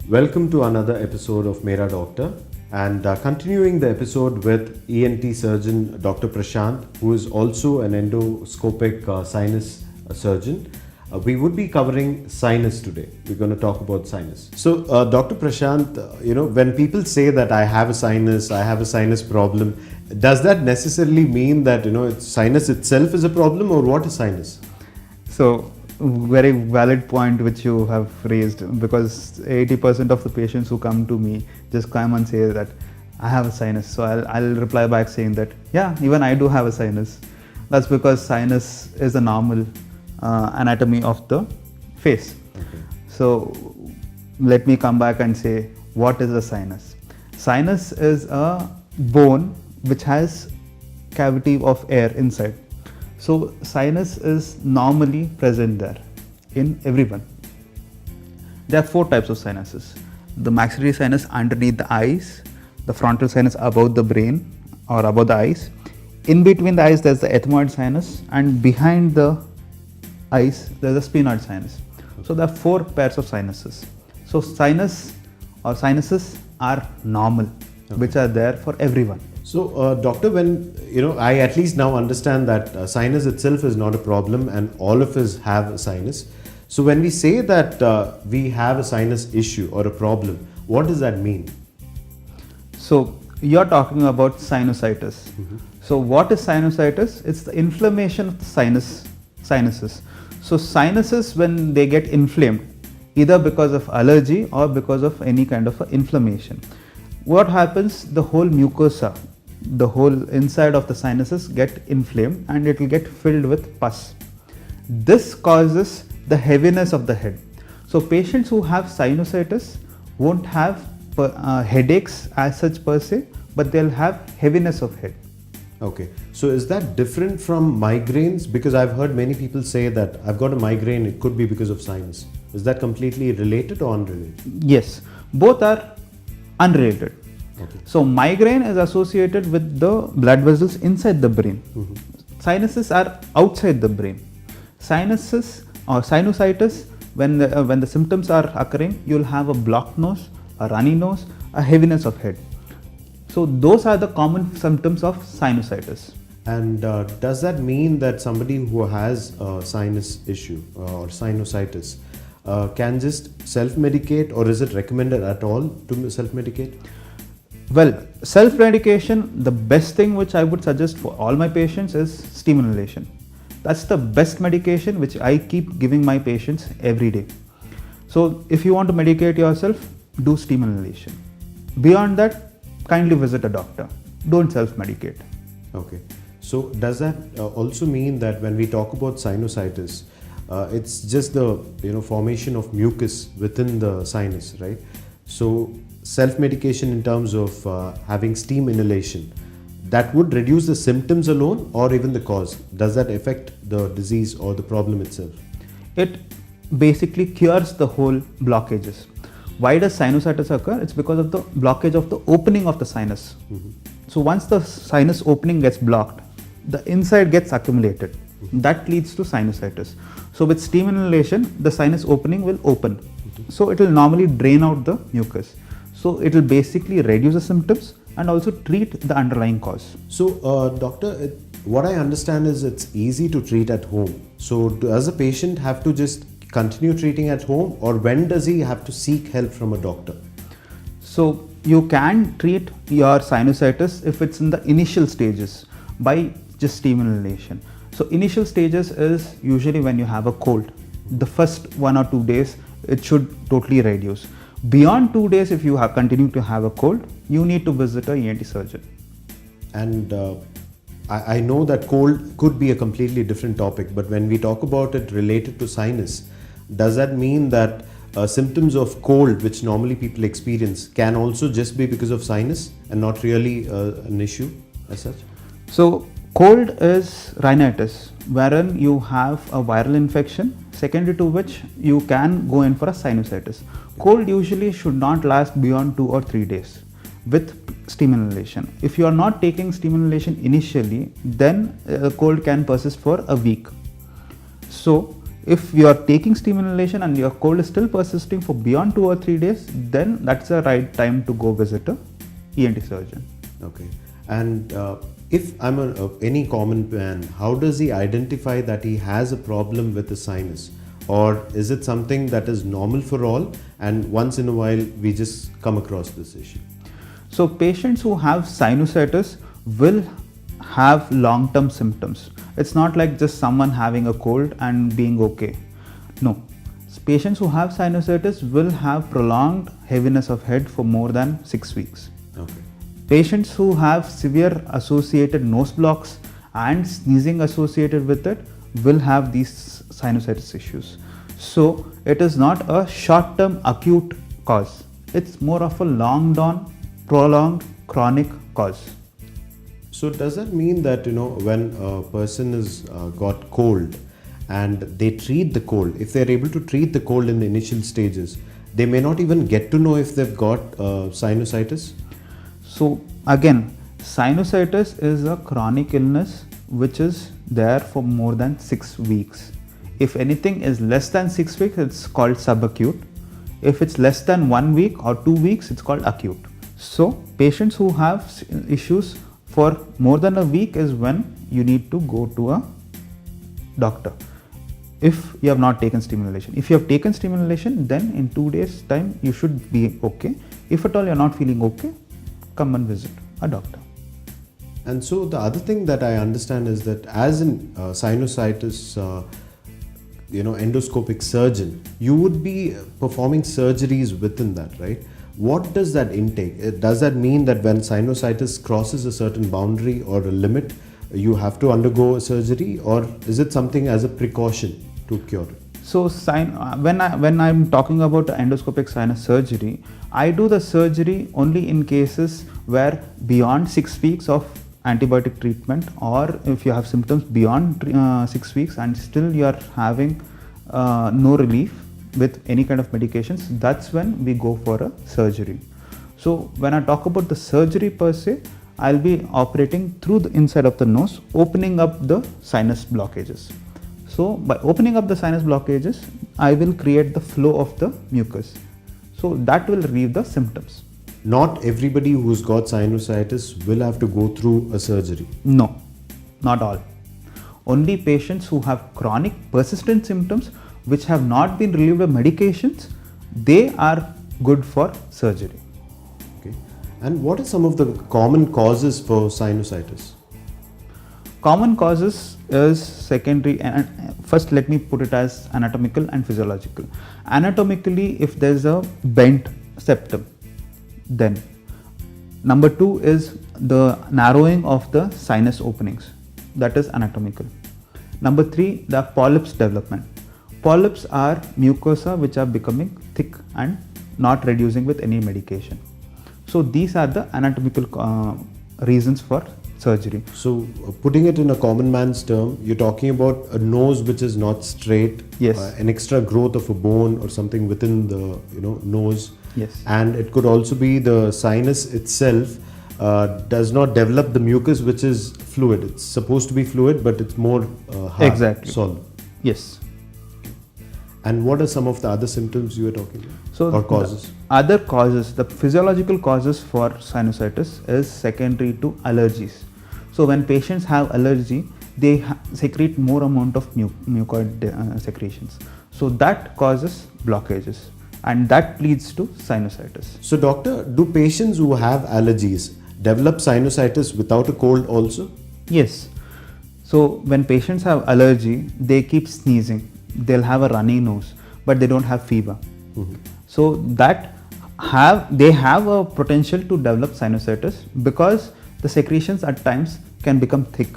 Welcome to another episode of Mera Doctor, and continuing the episode with ENT surgeon Dr. Prashanth, who is also an endoscopic sinus surgeon. We would be covering sinus today. We're going to talk about sinus. So, Dr. Prashanth, when people say that I have a sinus problem, does that necessarily mean that sinus itself is a problem, or what is sinus? So, very valid point which you have raised, because 80% of the patients who come to me just come and say that I have a sinus. So I'll reply back saying that yeah, even I do have a sinus. That's because sinus is a normal anatomy of the face. Okay. So let me come back and say, what is a sinus? Sinus is a bone which has cavity of air inside. So sinus is normally present there in everyone. There are 4 types of sinuses. The maxillary sinus underneath the eyes, the frontal sinus above the brain or above the eyes. In between the eyes there's the ethmoid sinus, and behind the eyes there's a sphenoid sinus. So there are 4 pairs of sinuses. So sinus or sinuses are normal, which are there for everyone. So, doctor, when I at least now understand that sinus itself is not a problem, and all of us have a sinus. So, when we say that we have a sinus issue or a problem, what does that mean? So, you're talking about sinusitis. Mm-hmm. So, what is sinusitis? It's the inflammation of the sinuses. So, sinuses, when they get inflamed, either because of allergy or because of any kind of inflammation, what happens? The whole mucosa, the whole inside of the sinuses get inflamed, and it will get filled with pus. This causes the heaviness of the head. So patients who have sinusitis won't have headaches as such per se, but they'll have heaviness of head. Okay, so is that different from migraines? Because I've heard many people say that I've got a migraine, it could be because of sinus. Is that completely related or unrelated? Yes, both are unrelated. Okay. So migraine is associated with the blood vessels inside the brain. Mm-hmm. Sinuses are outside the brain. Sinuses or sinusitis, when the symptoms are occurring, you'll have a blocked nose, a runny nose, a heaviness of head. So those are the common symptoms of sinusitis. And does that mean that somebody who has a sinus issue or sinusitis can just self-medicate, or is it recommended at all to self-medicate? Well, self-medication, the best thing which I would suggest for all my patients is steam inhalation. That's the best medication which I keep giving my patients every day. So if you want to medicate yourself, do steam inhalation. Beyond that, kindly visit a doctor. Don't self-medicate. Okay. So does that also mean that when we talk about sinusitis, it's just the formation of mucus within the sinus, right? So self-medication in terms of having steam inhalation, that would reduce the symptoms alone, or even the cause? Does that affect the disease or the problem itself? It basically cures the whole blockages. Why does sinusitis occur? It's because of the blockage of the opening of the sinus. Mm-hmm. So once the sinus opening gets blocked, the inside gets accumulated. Mm-hmm. That leads to sinusitis. So with steam inhalation, the sinus opening will open. Mm-hmm. So it will normally drain out the mucus. So it will basically reduce the symptoms and also treat the underlying cause. So doctor, what I understand is it's easy to treat at home. So does a patient have to just continue treating at home, or when does he have to seek help from a doctor? So you can treat your sinusitis if it's in the initial stages by just steam inhalation. So initial stages is usually when you have a cold. The first 1 or 2 days, it should totally reduce. Beyond 2 days, if you continue to have a cold, you need to visit a ENT surgeon. And I know that cold could be a completely different topic, but when we talk about it related to sinus, does that mean that symptoms of cold, which normally people experience, can also just be because of sinus and not really an issue as such? So cold is rhinitis, wherein you have a viral infection, secondary to which you can go in for a sinusitis. Cold usually should not last beyond 2 or 3 days with steam inhalation. If you are not taking steam inhalation initially, then cold can persist for a week. So If you are taking steam inhalation and your cold is still persisting for beyond 2 or 3 days, then that's the right time to go visit a ENT surgeon. Okay. And if I'm any common man, how does he identify that he has a problem with the sinus? Or is it something that is normal for all, and once in a while we just come across this issue? So patients who have sinusitis will have long-term symptoms. It's not like just someone having a cold and being okay. No. Patients who have sinusitis will have prolonged heaviness of head for more than 6 weeks. Okay. Patients who have severe associated nose blocks and sneezing associated with it will have these sinusitis issues. So it is not a short-term acute cause. It's more of a long-term, prolonged, chronic cause. So does that mean that when a person is got cold and they treat the cold, if they're able to treat the cold in the initial stages, they may not even get to know if they've got sinusitis? So again, sinusitis is a chronic illness which is there for more than 6 weeks. If anything is less than 6 weeks, it's called subacute. If it's less than 1 week or 2 weeks, it's called acute. So patients who have issues for more than a week is when you need to go to a doctor. If you have not taken steam inhalation. If you have taken steam inhalation, then in 2 days time you should be okay. If at all you are not feeling okay, come and visit a doctor. And so the other thing that I understand is that as in sinusitis endoscopic surgeon, you would be performing surgeries within that, right? What does that intake? Does that mean that when sinusitis crosses a certain boundary or a limit, you have to undergo a surgery, or is it something as a precaution to cure it? So when I'm talking about endoscopic sinus surgery, I do the surgery only in cases where beyond 6 weeks of antibiotic treatment, or if you have symptoms beyond 6 weeks and still you are having no relief with any kind of medications, that's when we go for a surgery. So when I talk about the surgery per se, I'll be operating through the inside of the nose, opening up the sinus blockages. So by opening up the sinus blockages, I will create the flow of the mucus. So that will relieve the symptoms. Not everybody who's got sinusitis will have to go through a surgery. No, not all. Only patients who have chronic persistent symptoms which have not been relieved by medications, they are good for surgery. Okay. And what are some of the common causes for sinusitis? Common causes is secondary, and first let me put it as anatomical and physiological. Anatomically, if there is a bent septum, then number 2 is the narrowing of the sinus openings, that is anatomical. Number 3, the polyps development. Polyps are mucosa which are becoming thick and not reducing with any medication. So these are the anatomical reasons for surgery. So putting it in a common man's term, you're talking about a nose which is not straight, yes, an extra growth of a bone or something within the nose. Yes. And it could also be the sinus itself does not develop the mucus which is fluid. It's supposed to be fluid, but it's more hard, exactly, solid. Yes. And what are some of the other symptoms you were talking about? So or causes? Other causes, the physiological causes for sinusitis is secondary to allergies. So when patients have allergy, they secrete more amount of mucoid secretions. So that causes blockages, and that leads to sinusitis. So doctor, do patients who have allergies develop sinusitis without a cold also? Yes. So when patients have allergy, they keep sneezing. They'll have a runny nose, but they don't have fever. Mm-hmm. So that they have a potential to develop sinusitis because the secretions at times can become thick.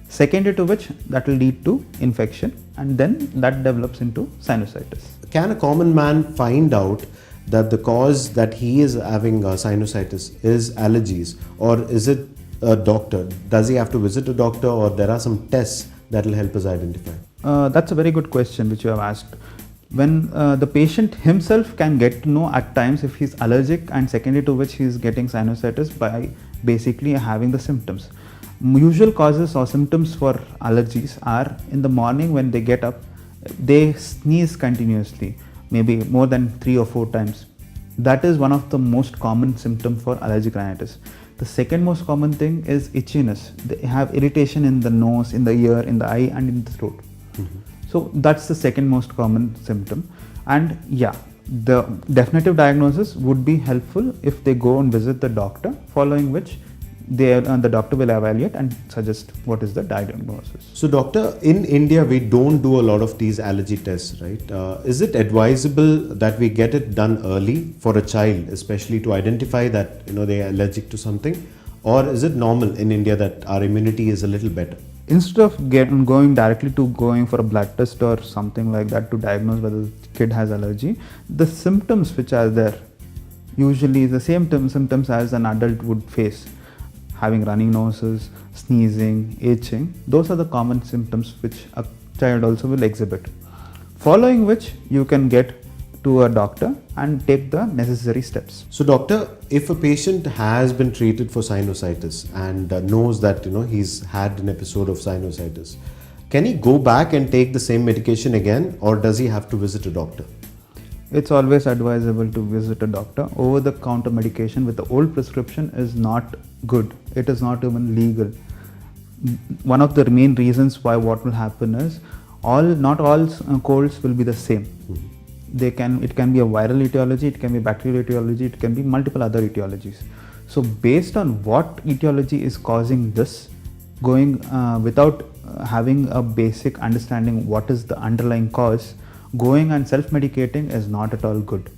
Secondary to which that will lead to infection, and then that develops into sinusitis. Can a common man find out that the cause that he is having sinusitis is allergies, or is it a doctor? Does he have to visit a doctor, or there are some tests that will help us identify? That's a very good question which you have asked. When the patient himself can get to know at times if he's allergic, and secondary to which he is getting sinusitis by basically having the symptoms. Usual causes or symptoms for allergies are in the morning when they get up, they sneeze continuously, maybe more than 3 or 4 times. That is one of the most common symptom for allergic rhinitis. The second most common thing is itchiness. They have irritation in the nose, in the ear, in the eye, and in the throat. So that's the second most common symptom. And yeah, the definitive diagnosis would be helpful if they go and visit the doctor, following which the doctor will evaluate and suggest what is the diagnosis. So doctor, in India we don't do a lot of these allergy tests, right? Is it advisable that we get it done early for a child, especially to identify that they are allergic to something, or is it normal in India that our immunity is a little better? Instead of going directly to going for a blood test or something like that to diagnose whether the kid has allergy, the symptoms which are there usually the same symptoms as an adult would face. Having running noses, sneezing, itching, those are the common symptoms which a child also will exhibit. Following which you can get to a doctor and take the necessary steps. So doctor, if a patient has been treated for sinusitis and knows that he's had an episode of sinusitis, can he go back and take the same medication again, or does he have to visit a doctor? It's always advisable to visit a doctor. Over-the-counter medication with the old prescription is not good. It is not even legal. One of the main reasons why what will happen is not all colds will be the same. It can be a viral etiology, it can be bacterial etiology, it can be multiple other etiologies. So based on what etiology is causing this, going without having a basic understanding what is the underlying cause, going and self-medicating is not at all good.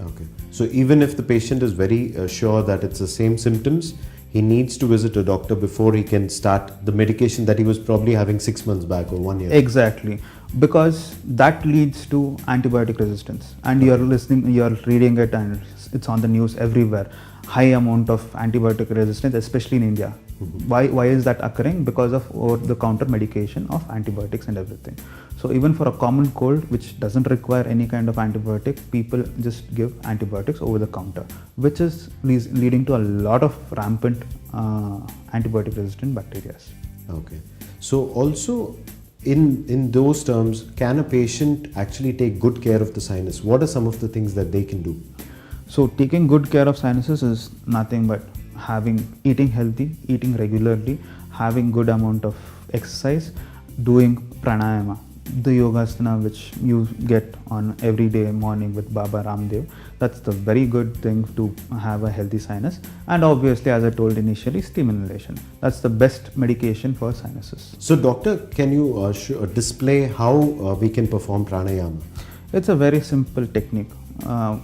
Okay. So even if the patient is very sure that it's the same symptoms, he needs to visit a doctor before he can start the medication that he was probably having 6 months back or 1 year. Exactly. Because that leads to antibiotic resistance. And you're reading it and it's on the news everywhere. High amount of antibiotic resistance, especially in India. Why is that occurring? Because of over-the-counter medication of antibiotics and everything. So even for a common cold which doesn't require any kind of antibiotic, people just give antibiotics over the counter, which is leading to a lot of rampant antibiotic resistant bacteria. Okay. So also in those terms, can a patient actually take good care of the sinus? What are some of the things that they can do? So taking good care of sinuses is nothing but eating healthy, eating regularly, having good amount of exercise, doing pranayama, the yogasana which you get on every day morning with Baba Ramdev. That's the very good thing to have a healthy sinus. And obviously, as I told initially, steam inhalation. That's the best medication for sinuses. So doctor, can you display how we can perform pranayama? It's a very simple technique.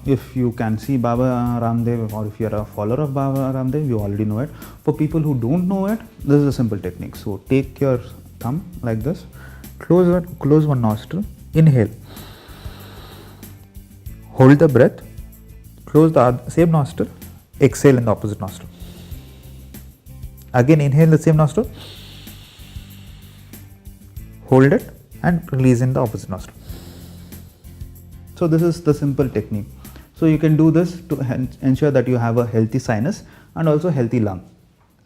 If you can see Baba Ramdev, or if you are a follower of Baba Ramdev, you already know it. For people who don't know it, this is a simple technique. So take your thumb like this, close one nostril, inhale, hold the breath, close the same nostril, exhale in the opposite nostril. Again inhale the same nostril, hold it and release in the opposite nostril. So this is the simple technique. So you can do this to ensure that you have a healthy sinus and also healthy lung.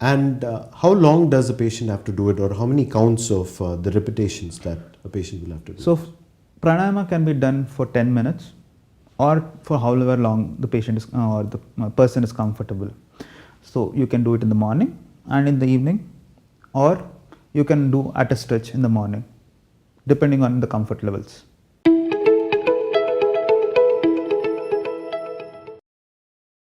And how long does a patient have to do it, or how many counts of the repetitions that a patient will have to do? So pranayama can be done for 10 minutes or for however long the patient is or the person is comfortable. So you can do it in the morning and in the evening, or you can do at a stretch in the morning, depending on the comfort levels.